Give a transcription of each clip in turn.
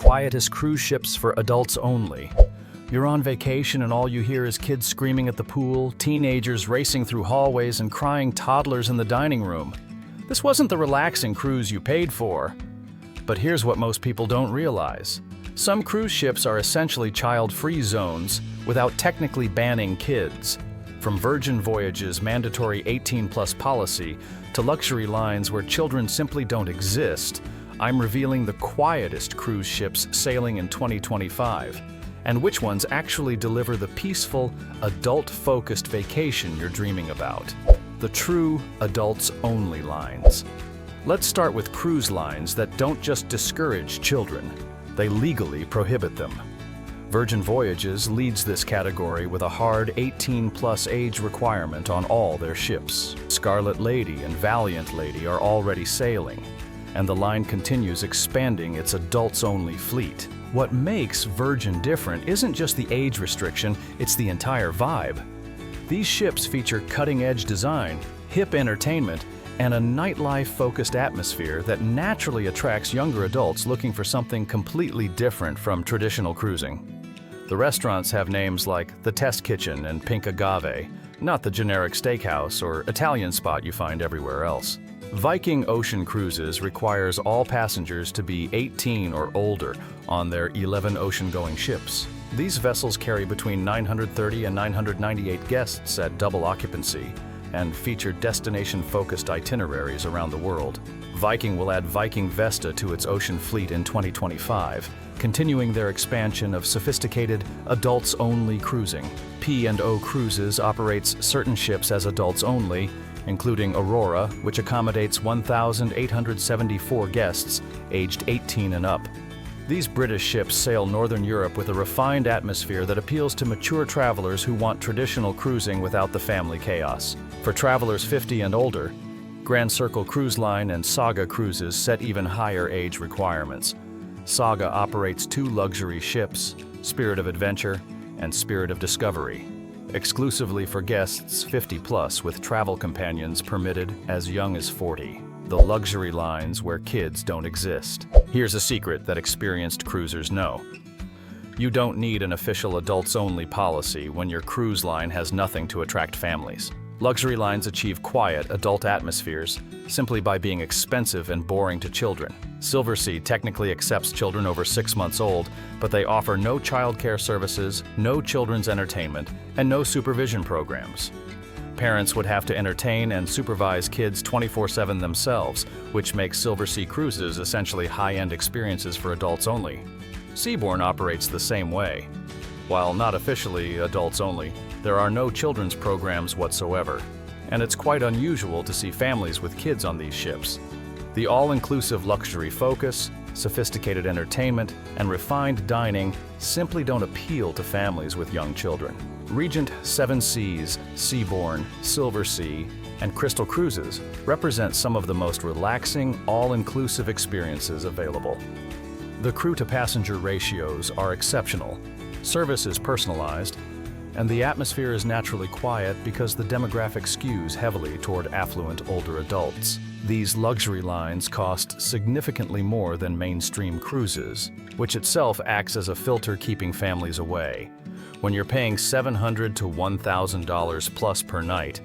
quietest cruise ships for adults only. You're on vacation and all you hear is kids screaming at the pool, teenagers racing through hallways, and crying toddlers in the dining room. This wasn't the relaxing cruise you paid for. But here's what most people don't realize. Some cruise ships are essentially child-free zones without technically banning kids. From Virgin Voyage's mandatory 18+ policy to luxury lines where children simply don't exist, I'm revealing the quietest cruise ships sailing in 2025, and which ones actually deliver the peaceful, adult-focused vacation you're dreaming about. The true adults-only lines. Let's start with cruise lines that don't just discourage children, they legally prohibit them. Virgin Voyages leads this category with a hard 18+ age requirement on all their ships. Scarlet Lady and Valiant Lady are already sailing, and the line continues expanding its adults-only fleet. What makes Virgin different isn't just the age restriction, it's the entire vibe. These ships feature cutting-edge design, hip entertainment, and a nightlife-focused atmosphere that naturally attracts younger adults looking for something completely different from traditional cruising. The restaurants have names like the Test Kitchen and Pink Agave, not the generic steakhouse or Italian spot you find everywhere else. Viking Ocean Cruises requires all passengers to be 18 or older on their 11 ocean-going ships. These vessels carry between 930 and 998 guests at double occupancy and feature destination-focused itineraries around the world. Viking will add Viking Vesta to its ocean fleet in 2025, continuing their expansion of sophisticated, adults-only cruising. P&O Cruises operates certain ships as adults-only, including Aurora, which accommodates 1,874 guests aged 18 and up. These British ships sail Northern Europe with a refined atmosphere that appeals to mature travelers who want traditional cruising without the family chaos. For travelers 50 and older, Grand Circle Cruise Line and Saga Cruises set even higher age requirements. Saga operates 2 luxury ships, Spirit of Adventure and Spirit of Discovery, exclusively for guests 50+ with travel companions permitted as young as 40. The luxury lines where kids don't exist. Here's a secret that experienced cruisers know. You don't need an official adults-only policy when your cruise line has nothing to attract families. Luxury lines achieve quiet, adult atmospheres simply by being expensive and boring to children. Silversea technically accepts children over 6 months old, but they offer no childcare services, no children's entertainment, and no supervision programs. Parents would have to entertain and supervise kids 24/7 themselves, which makes Silversea Cruises essentially high-end experiences for adults only. Seabourn operates the same way. While not officially adults only, there are no children's programs whatsoever, and it's quite unusual to see families with kids on these ships. The all-inclusive luxury focus, sophisticated entertainment, and refined dining simply don't appeal to families with young children. Regent Seven Seas, Seabourn, Silversea, and Crystal Cruises represent some of the most relaxing, all-inclusive experiences available. The crew-to-passenger ratios are exceptional, service is personalized, and the atmosphere is naturally quiet because the demographic skews heavily toward affluent older adults. These luxury lines cost significantly more than mainstream cruises, which itself acts as a filter keeping families away. When you're paying $700 to $1,000 plus per night,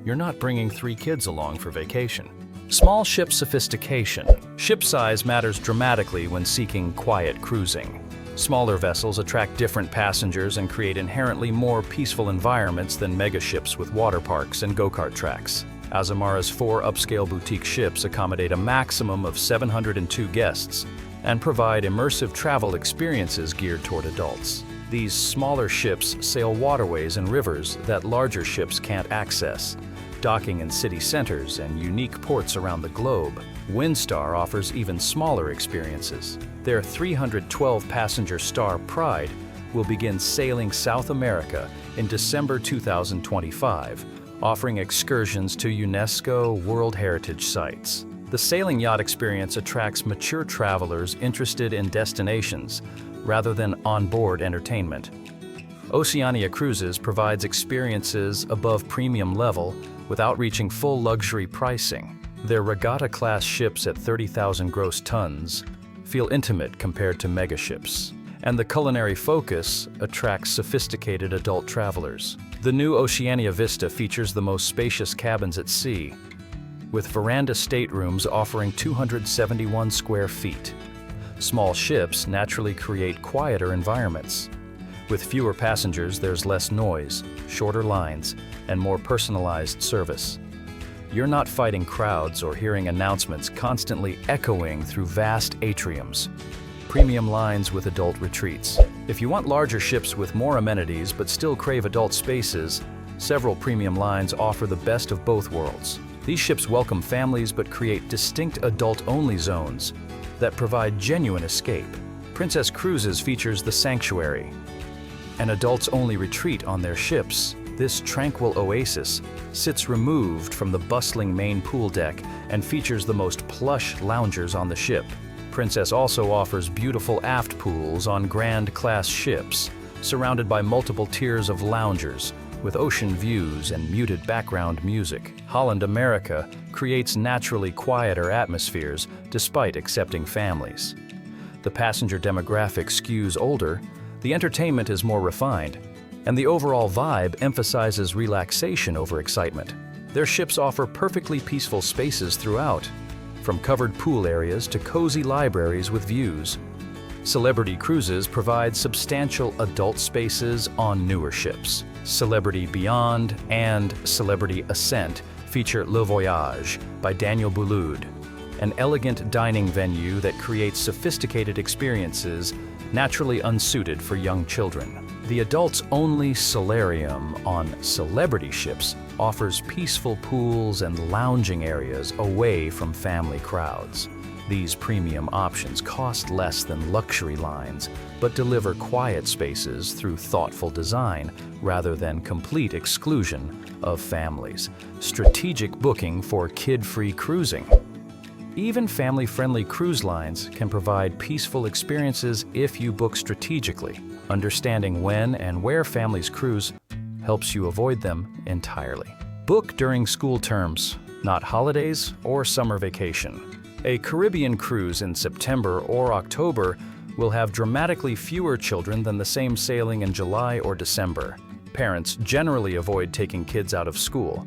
you're not bringing 3 kids along for vacation. Small ship sophistication. Ship size matters dramatically when seeking quiet cruising. Smaller vessels attract different passengers and create inherently more peaceful environments than megaships with water parks and go-kart tracks. Azamara's 4 upscale boutique ships accommodate a maximum of 702 guests and provide immersive travel experiences geared toward adults. These smaller ships sail waterways and rivers that larger ships can't access, docking in city centers and unique ports around the globe. Windstar offers even smaller experiences. Their 312-passenger Star Pride will begin sailing South America in December 2025, offering excursions to UNESCO World Heritage Sites. The sailing yacht experience attracts mature travelers interested in destinations rather than on-board entertainment. Oceania Cruises provides experiences above premium level without reaching full luxury pricing. Their regatta-class ships at 30,000 gross tons feel intimate compared to megaships. And the culinary focus attracts sophisticated adult travelers. The new Oceania Vista features the most spacious cabins at sea, with veranda staterooms offering 271 square feet. Small ships naturally create quieter environments. With fewer passengers, there's less noise, shorter lines, and more personalized service. You're not fighting crowds or hearing announcements constantly echoing through vast atriums. Premium lines with adult retreats. If you want larger ships with more amenities but still crave adult spaces, several premium lines offer the best of both worlds. These ships welcome families but create distinct adult-only zones that provide genuine escape. Princess Cruises features the Sanctuary, an adults-only retreat on their ships. This tranquil oasis sits removed from the bustling main pool deck and features the most plush loungers on the ship. Princess also offers beautiful aft pools on Grand-class ships, surrounded by multiple tiers of loungers, with ocean views and muted background music. Holland America creates naturally quieter atmospheres despite accepting families. The passenger demographic skews older, the entertainment is more refined, and the overall vibe emphasizes relaxation over excitement. Their ships offer perfectly peaceful spaces throughout, from covered pool areas to cozy libraries with views. Celebrity Cruises provide substantial adult spaces on newer ships. Celebrity Beyond and Celebrity Ascent feature Le Voyage by Daniel Boulud, an elegant dining venue that creates sophisticated experiences naturally unsuited for young children. The adults-only solarium on celebrity ships offers peaceful pools and lounging areas away from family crowds. These premium options cost less than luxury lines, but deliver quiet spaces through thoughtful design rather than complete exclusion of families. Strategic booking for kid-free cruising. Even family-friendly cruise lines can provide peaceful experiences if you book strategically. Understanding when and where families cruise helps you avoid them entirely. Book during school terms, not holidays or summer vacation. A Caribbean cruise in September or October will have dramatically fewer children than the same sailing in July or December. Parents generally avoid taking kids out of school,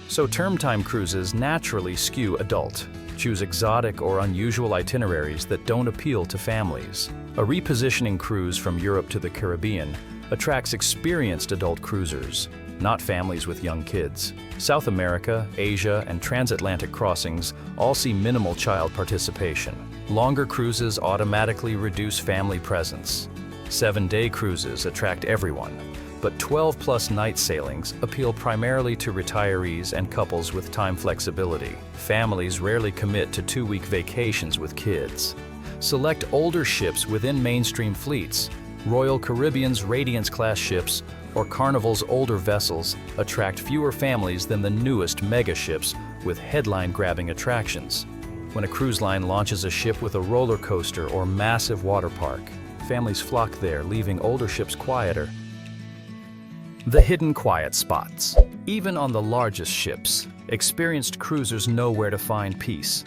so term-time cruises naturally skew adult. Choose exotic or unusual itineraries that don't appeal to families. A repositioning cruise from Europe to the Caribbean attracts experienced adult cruisers, not families with young kids. South America, Asia, and transatlantic crossings all see minimal child participation. Longer cruises automatically reduce family presence. 7-day cruises attract everyone, but 12-plus night sailings appeal primarily to retirees and couples with time flexibility. Families rarely commit to 2-week vacations with kids. Select older ships within mainstream fleets. Royal Caribbean's Radiance-class ships or Carnival's older vessels attract fewer families than the newest mega ships with headline-grabbing attractions. When a cruise line launches a ship with a roller coaster or massive water park, families flock there, leaving older ships quieter. The hidden quiet spots. Even on the largest ships, experienced cruisers know where to find peace.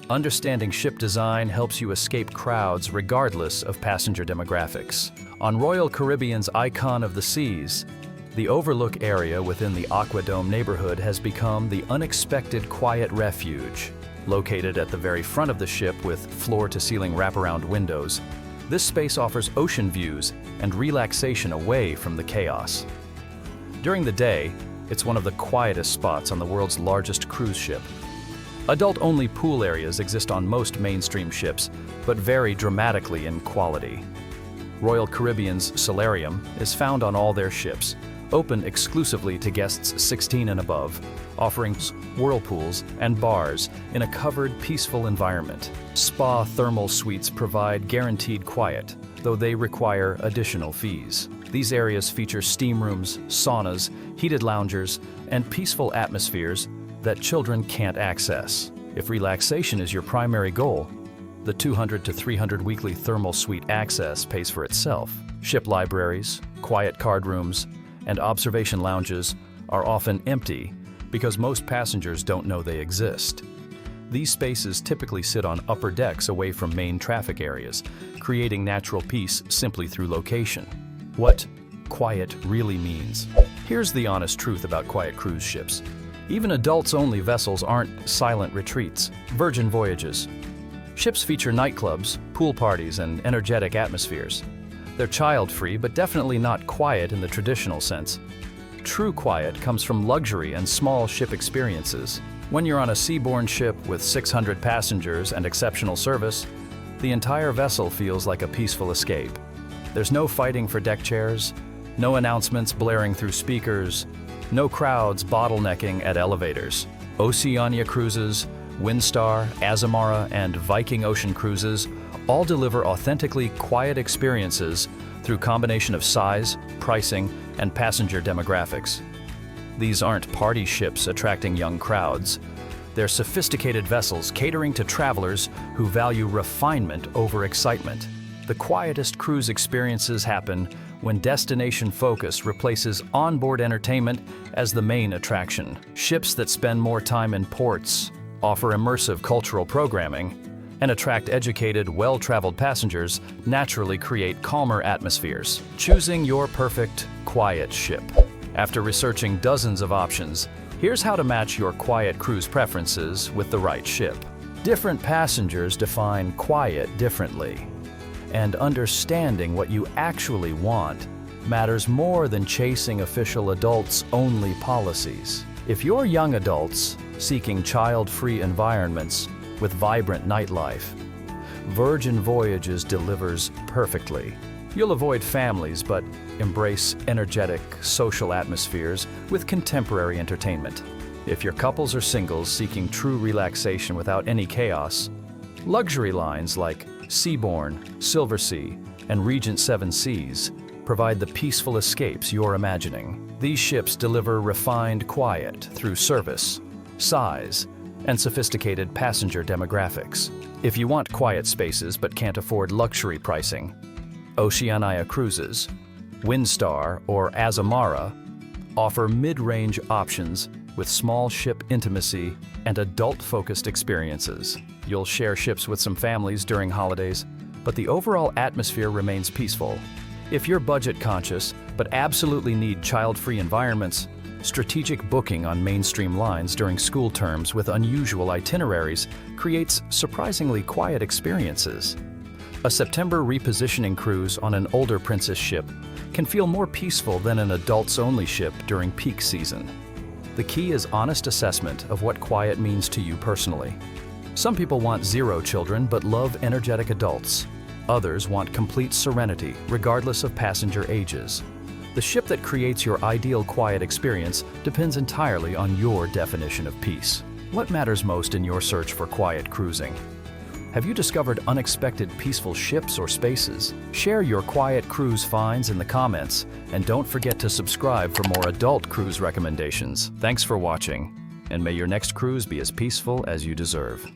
Understanding ship design helps you escape crowds regardless of passenger demographics. On Royal Caribbean's Icon of the Seas, the overlook area within the Aquadome neighborhood has become the unexpected quiet refuge. Located at the very front of the ship with floor-to-ceiling wraparound windows, this space offers ocean views and relaxation away from the chaos. During the day, it's one of the quietest spots on the world's largest cruise ship. Adult-only pool areas exist on most mainstream ships, but vary dramatically in quality. Royal Caribbean's Solarium is found on all their ships, open exclusively to guests 16 and above, offering whirlpools and bars in a covered, peaceful environment. Spa thermal suites provide guaranteed quiet, though they require additional fees. These areas feature steam rooms, saunas, heated loungers, and peaceful atmospheres that children can't access. If relaxation is your primary goal, the 200 to 300 weekly thermal suite access pays for itself. Ship libraries, quiet card rooms, and observation lounges are often empty because most passengers don't know they exist. These spaces typically sit on upper decks away from main traffic areas, creating natural peace simply through location. What quiet really means. Here's the honest truth about quiet cruise ships. Even adults-only vessels aren't silent retreats, virgin voyages. Ships feature nightclubs, pool parties, and energetic atmospheres. They're child-free, but definitely not quiet in the traditional sense. True quiet comes from luxury and small ship experiences. When you're on a seaborne ship with 600 passengers and exceptional service, the entire vessel feels like a peaceful escape. There's no fighting for deck chairs, no announcements blaring through speakers, no crowds bottlenecking at elevators. Oceania Cruises, Windstar, Azamara, and Viking Ocean Cruises all deliver authentically quiet experiences through combination of size, pricing, and passenger demographics. These aren't party ships attracting young crowds. They're sophisticated vessels catering to travelers who value refinement over excitement. The quietest cruise experiences happen when destination focus replaces onboard entertainment as the main attraction. Ships that spend more time in ports, offer immersive cultural programming, and attract educated, well-traveled passengers naturally create calmer atmospheres. Choosing your perfect, quiet ship. After researching dozens of options, here's how to match your quiet cruise preferences with the right ship. Different passengers define quiet differently, and understanding what you actually want matters more than chasing official adults-only policies. If you're young adults seeking child-free environments with vibrant nightlife, Virgin Voyages delivers perfectly. You'll avoid families, but embrace energetic, social atmospheres with contemporary entertainment. If you're couples or singles seeking true relaxation without any chaos, luxury lines like Seabourn, Silversea, and Regent Seven Seas provide the peaceful escapes you're imagining. These ships deliver refined quiet through service, size, and sophisticated passenger demographics. If you want quiet spaces but can't afford luxury pricing, Oceania Cruises, Windstar, or Azamara offer mid-range options with small ship intimacy and adult-focused experiences. You'll share ships with some families during holidays, but the overall atmosphere remains peaceful. If you're budget-conscious but absolutely need child-free environments, strategic booking on mainstream lines during school terms with unusual itineraries creates surprisingly quiet experiences. A September repositioning cruise on an older Princess ship can feel more peaceful than an adults-only ship during peak season. The key is honest assessment of what quiet means to you personally. Some people want 0 children but love energetic adults. Others want complete serenity, regardless of passenger ages. The ship that creates your ideal quiet experience depends entirely on your definition of peace. What matters most in your search for quiet cruising? Have you discovered unexpected peaceful ships or spaces? Share your quiet cruise finds in the comments, and don't forget to subscribe for more adult cruise recommendations. Thanks for watching, and may your next cruise be as peaceful as you deserve.